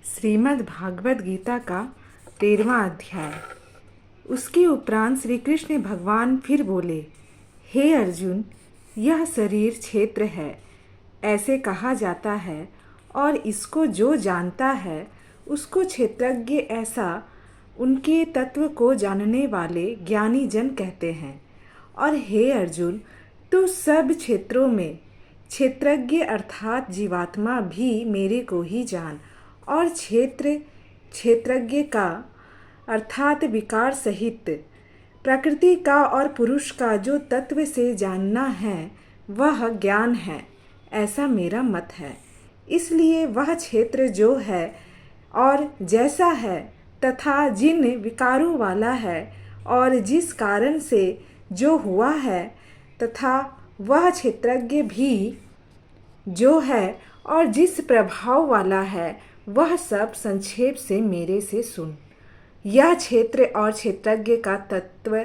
श्रीमद् भागवत गीता का 13वां अध्याय। उसके उपरांत श्री कृष्ण भगवान फिर बोले, हे अर्जुन, यह शरीर क्षेत्र है ऐसे कहा जाता है, और इसको जो जानता है उसको क्षेत्रज्ञ ऐसा उनके तत्व को जानने वाले ज्ञानी जन कहते हैं। और हे अर्जुन, तू सब क्षेत्रों में क्षेत्रज्ञ अर्थात जीवात्मा भी मेरे को ही जान, और क्षेत्रज्ञ का अर्थात विकार सहित प्रकृति का और पुरुष का जो तत्व से जानना है वह ज्ञान है, ऐसा मेरा मत है। इसलिए वह क्षेत्र जो है और जैसा है तथा जिन विकारों वाला है और जिस कारण से जो हुआ है, तथा वह क्षेत्रज्ञ भी जो है और जिस प्रभाव वाला है, वह सब संक्षेप से मेरे से सुन। यह क्षेत्र और क्षेत्रज्ञ का तत्व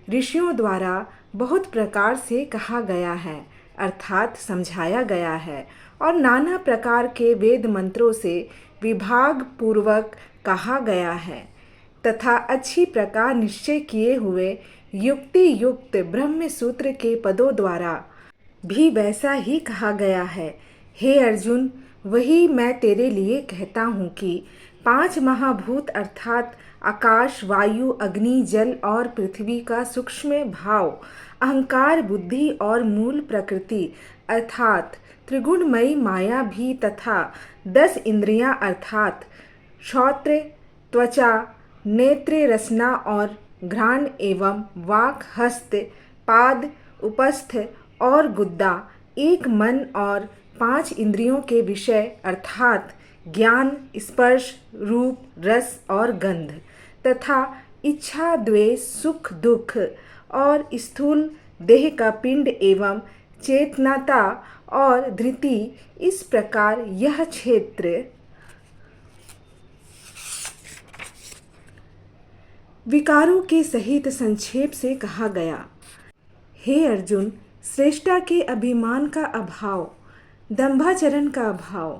ऋषियों द्वारा बहुत प्रकार से कहा गया है, अर्थात समझाया गया है, और नाना प्रकार के वेद मंत्रों से विभाग पूर्वक कहा गया है, तथा अच्छी प्रकार निश्चय किए हुए युक्ति युक्त ब्रह्म सूत्र के पदों द्वारा भी वैसा ही कहा गया है। हे अर्जुन, वही मैं तेरे लिए कहता हूँ कि 5 महाभूत अर्थात आकाश, वायु, अग्नि, जल और पृथ्वी का सूक्ष्म भाव, अहंकार, बुद्धि और मूल प्रकृति अर्थात त्रिगुणमयी माया भी, तथा 10 इंद्रियां अर्थात श्रोत्र, त्वचा, नेत्र, रसना और घ्राण एवं वाक, हस्त, पाद, उपस्थ और गुद्दा, एक मन और 5 इंद्रियों के विषय अर्थात ज्ञान, स्पर्श, रूप, रस और गंध, तथा इच्छा, द्वेष, सुख, दुख और स्थूल देह का पिंड एवं चेतनता और धृति, इस प्रकार यह क्षेत्र विकारों के सहित संक्षेप से कहा गया। हे अर्जुन, श्रेष्ठता के अभिमान का अभाव, दंभाचरण का अभाव,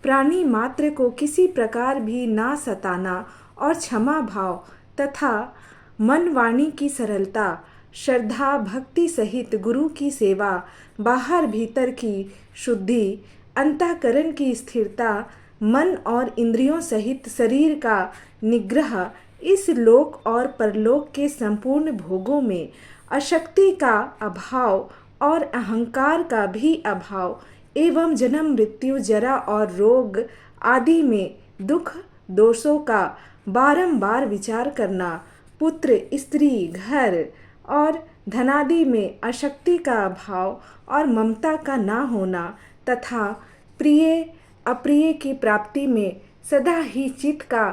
प्राणी मात्र को किसी प्रकार भी ना सताना और क्षमा भाव, तथा मन वाणी की सरलता, श्रद्धा भक्ति सहित गुरु की सेवा, बाहर भीतर की शुद्धि, अंतःकरण की स्थिरता, मन और इंद्रियों सहित शरीर का निग्रह, इस लोक और परलोक के संपूर्ण भोगों में अशक्ति का अभाव और अहंकार का भी अभाव, एवं जन्म, मृत्यु, जरा और रोग आदि में दुख दोषों का बारंबार विचार करना, पुत्र, स्त्री, घर और धनादि में अशक्ति का अभाव और ममता का ना होना, तथा प्रिय अप्रिय की प्राप्ति में सदा ही चित्त का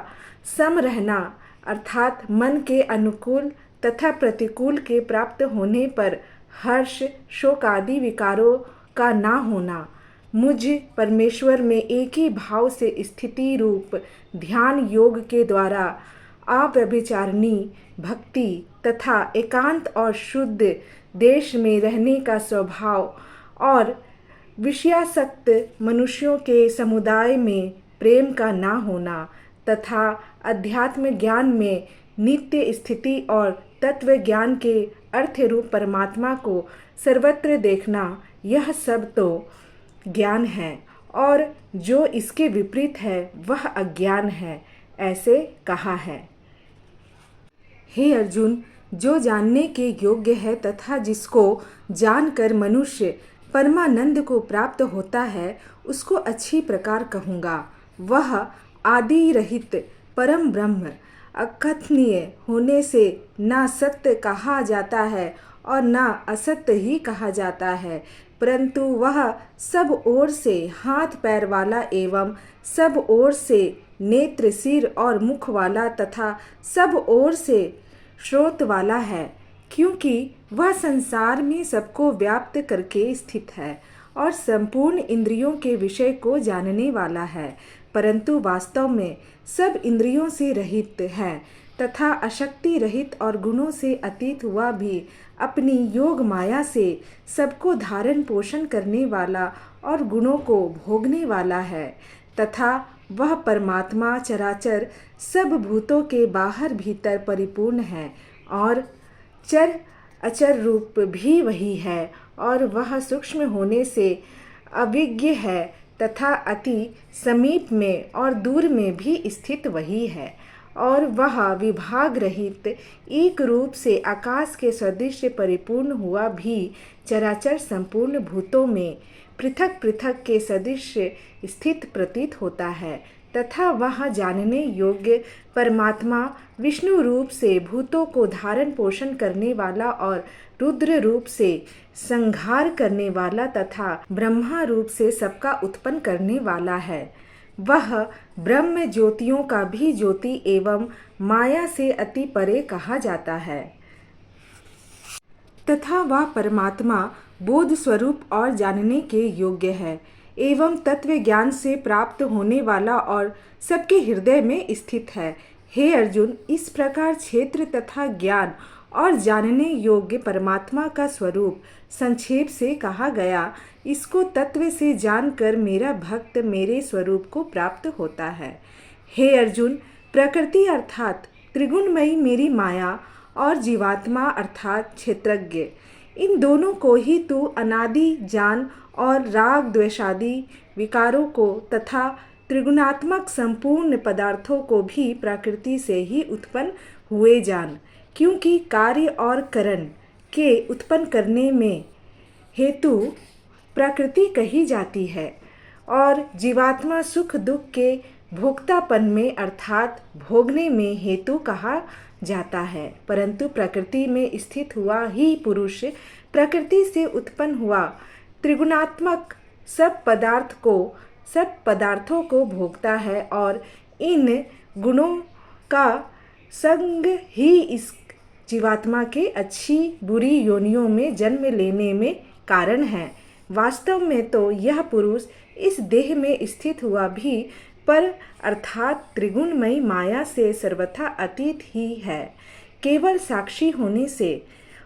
सम रहना, अर्थात मन के अनुकूल तथा प्रतिकूल के प्राप्त होने पर हर्ष, शोक आदि विकारों का ना होना, मुझ परमेश्वर में एक ही भाव से स्थिति रूप ध्यान योग के द्वारा अव्यभिचारिणी भक्ति, तथा एकांत और शुद्ध देश में रहने का स्वभाव, और विषयासक्त मनुष्यों के समुदाय में प्रेम का ना होना, तथा अध्यात्म ज्ञान में नित्य स्थिति और तत्व ज्ञान के अर्थ रूप परमात्मा को सर्वत्र देखना, यह सब तो ज्ञान है, और जो इसके विपरीत है वह अज्ञान है, ऐसे कहा है। हे अर्जुन, जो जानने के योग्य है तथा जिसको जानकर मनुष्य परमानंद को प्राप्त होता है, उसको अच्छी प्रकार कहूँगा। वह आदि रहित परम ब्रह्म अकथनीय होने से ना सत्य कहा जाता है और ना असत्य ही कहा जाता है, परंतु वह सब ओर से हाथ पैर वाला एवं सब ओर से नेत्र, सिर और मुख वाला तथा सब ओर से श्रोत वाला है, क्योंकि वह संसार में सबको व्याप्त करके स्थित है और संपूर्ण इंद्रियों के विषय को जानने वाला है, परंतु वास्तव में सब इंद्रियों से रहित है, तथा अशक्ति रहित और गुणों से अतीत हुआ भी अपनी योग माया से सबको धारण पोषण करने वाला और गुणों को भोगने वाला है, तथा वह परमात्मा चराचर सब भूतों के बाहर भीतर परिपूर्ण है और चर अचर रूप भी वही है और वह सूक्ष्म होने से अविज्ञ है तथा अति समीप में और दूर में भी स्थित वही है और वह विभाग रहित एक रूप से आकाश के सदृश परिपूर्ण हुआ भी चराचर संपूर्ण भूतों में पृथक पृथक के सदृश स्थित प्रतीत होता है तथा वह जानने योग्य परमात्मा विष्णु रूप से भूतों को धारण पोषण करने वाला और रुद्र रूप से संहार करने वाला तथा ब्रह्मा रूप से सबका उत्पन्न करने वाला है। वह ब्रह्म ज्योतियों का भी ज्योति एवं माया से अति परे कहा जाता है तथा वह परमात्मा बोध स्वरूप और जानने के योग्य है एवं तत्व ज्ञान से प्राप्त होने वाला और सबके हृदय में स्थित है। हे अर्जुन, इस प्रकार क्षेत्र तथा ज्ञान और जानने योग्य परमात्मा का स्वरूप संक्षेप से कहा गया। इसको तत्व से जानकर मेरा भक्त मेरे स्वरूप को प्राप्त होता है। हे अर्जुन, प्रकृति अर्थात त्रिगुणमयी मेरी माया और जीवात्मा अर्थात क्षेत्रज्ञ, इन दोनों को ही तू अनादि जान और राग द्वेषादि विकारों को तथा त्रिगुणात्मक संपूर्ण पदार्थों को भी प्रकृति से ही उत्पन्न हुए जान, क्योंकि कार्य और करण के उत्पन्न करने में हेतु प्रकृति कही जाती है और जीवात्मा सुख दुख के भोक्तापन में अर्थात भोगने में हेतु कहा जाता है। परंतु प्रकृति में स्थित हुआ ही पुरुष प्रकृति से उत्पन्न हुआ त्रिगुणात्मक सब पदार्थों को भोगता है और इन गुणों का संग ही इस जीवात्मा के अच्छी बुरी योनियों में जन्म लेने में कारण है। वास्तव में तो यह पुरुष इस देह में स्थित हुआ भी पर अर्थात त्रिगुणमयी माया से सर्वथा अतीत ही है। केवल साक्षी होने से,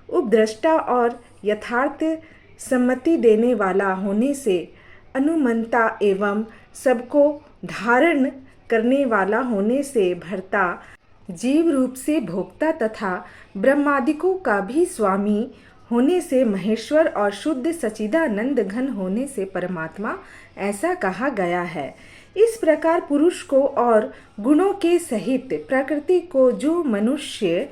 उपद्रष्टा और यथार्थ सम्मति देने वाला होने से, अनुमंता एवं सबको धारण करने वाला होने से भरता, जीव रूप से भोक्ता तथा ब्रह्मादिकों का भी स्वामी होने से महेश्वर और शुद्ध सच्चिदानंद घन होने से परमात्मा, ऐसा कहा गया है। इस प्रकार पुरुष को और गुणों के सहित प्रकृति को जो मनुष्य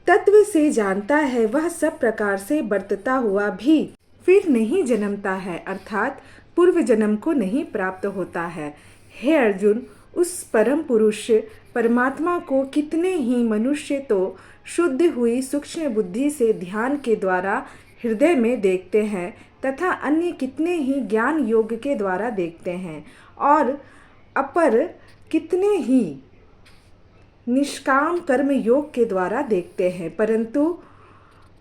तत्व से जानता है, वह सब प्रकार से बरतता हुआ भी फिर नहीं जन्मता है, अर्थात पूर्व जन्म को नहीं प्राप्त होता है। हे अर्जुन, उस परम पुरुष परमात्मा को कितने ही मनुष्य तो शुद्ध हुई सूक्ष्म बुद्धि से ध्यान के द्वारा हृदय में देखते हैं तथा अन्य कितने ही ज्ञान योग के द्वारा देखते हैं और अपर कितने ही निष्काम कर्म योग के द्वारा देखते हैं। परंतु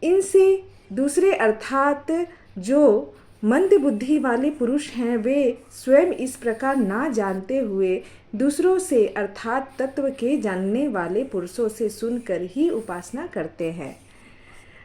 इनसे दूसरे अर्थात जो मंद बुद्धि वाले पुरुष हैं, वे स्वयं इस प्रकार ना जानते हुए दूसरों से अर्थात तत्व के जानने वाले पुरुषों से सुनकर ही उपासना करते हैं,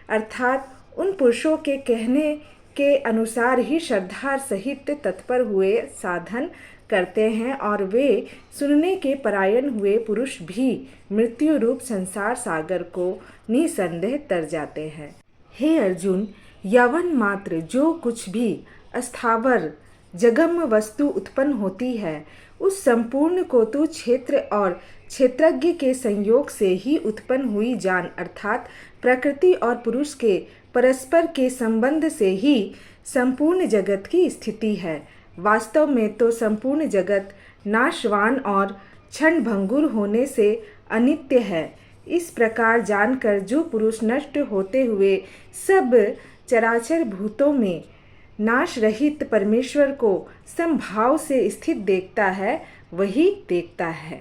अर्थात उन पुरुषों के कहने के अनुसार ही श्रद्धा सहित तत्पर हुए साधन करते हैं और वे सुनने के परायण हुए पुरुष भी मृत्यु रूप संसार सागर को निसंदेह तर जाते हैं। हे अर्जुन, यवन मात्र जो कुछ भी अस्थावर जगम वस्तु उत्पन्न होती है, उस संपूर्ण को तू क्षेत्र और क्षेत्रज्ञ के संयोग से ही उत्पन्न हुई जान, अर्थात प्रकृति और पुरुष के परस्पर के संबंध से ही संपूर्ण जगत की स्थिति है। वास्तव में तो संपूर्ण जगत नाशवान और क्षण भंगुर होने से अनित्य है। इस प्रकार जानकर जो पुरुष नष्ट होते हुए सब चराचर भूतों में नाश रहित परमेश्वर को समभाव से स्थित देखता है, वही देखता है,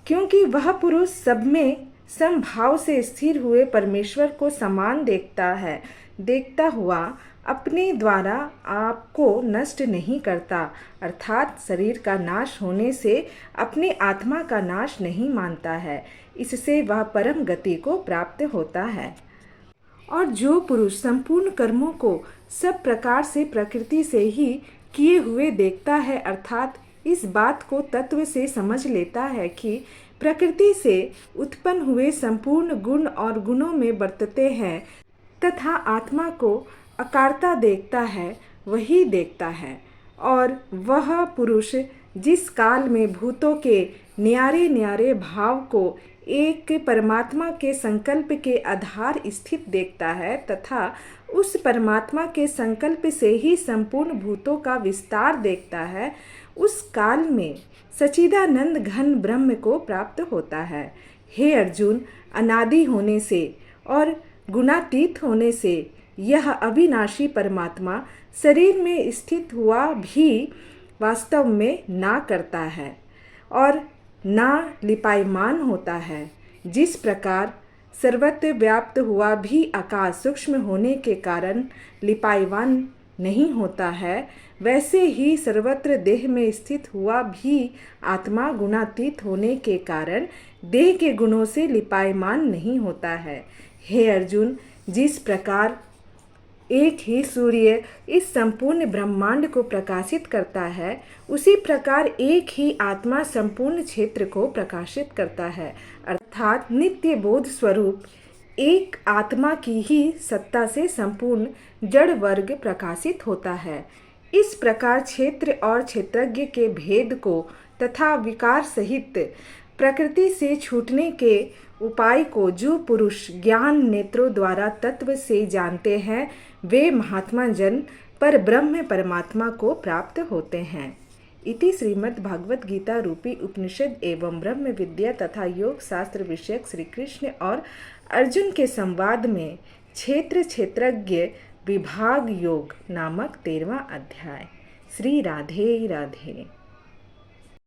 क्योंकि वह पुरुष सब में समभाव से स्थिर हुए परमेश्वर को समान देखता है। देखता हुआ अपने द्वारा आपको नष्ट नहीं करता, अर्थात शरीर का नाश होने से अपने आत्मा का नाश नहीं मानता है। इससे वह परम गति को प्राप्त होता है। और जो पुरुष संपूर्ण कर्मों को सब प्रकार से प्रकृति से ही किए हुए देखता है, अर्थात इस बात को तत्व से समझ लेता है कि प्रकृति से उत्पन्न हुए संपूर्ण गुण और गुणों में बरतते हैं तथा आत्मा को अकारता देखता है, वही देखता है। और वह पुरुष जिस काल में भूतों के न्यारे न्यारे भाव को एक परमात्मा के संकल्प के आधार स्थित देखता है तथा उस परमात्मा के संकल्प से ही संपूर्ण भूतों का विस्तार देखता है, उस काल में सच्चिदानंद घन ब्रह्म को प्राप्त होता है। हे अर्जुन, अनादि होने से और गुणातीत होने से यह अविनाशी परमात्मा शरीर में स्थित हुआ भी वास्तव में ना करता है और ना लिपायमान होता है। जिस प्रकार सर्वत्र व्याप्त हुआ भी आकाश सूक्ष्म होने के कारण लिपायमान नहीं होता है, वैसे ही सर्वत्र देह में स्थित हुआ भी आत्मा गुणातीत होने के कारण देह के गुणों से लिपायमान नहीं होता है। हे अर्जुन, जिस प्रकार एक ही सूर्य इस संपूर्ण ब्रह्मांड को प्रकाशित करता है, उसी प्रकार एक ही आत्मा संपूर्ण क्षेत्र को प्रकाशित करता है, अर्थात नित्य बोध स्वरूप एक आत्मा की ही सत्ता से संपूर्ण जड़ वर्ग प्रकाशित होता है। इस प्रकार क्षेत्र और क्षेत्रज्ञ के भेद को तथा विकार सहित प्रकृति से छूटने के उपाय को जो पुरुष ज्ञान नेत्रों द्वारा तत्व से जानते हैं, वे महात्मा जन पर ब्रह्म परमात्मा को प्राप्त होते हैं। इति श्रीमद् भागवत गीता रूपी उपनिषद एवं ब्रह्म विद्या तथा योग शास्त्र विषयक श्री कृष्ण और अर्जुन के संवाद में क्षेत्र क्षेत्रज्ञ विभाग योग नामक 13वां अध्याय। श्री राधे राधे।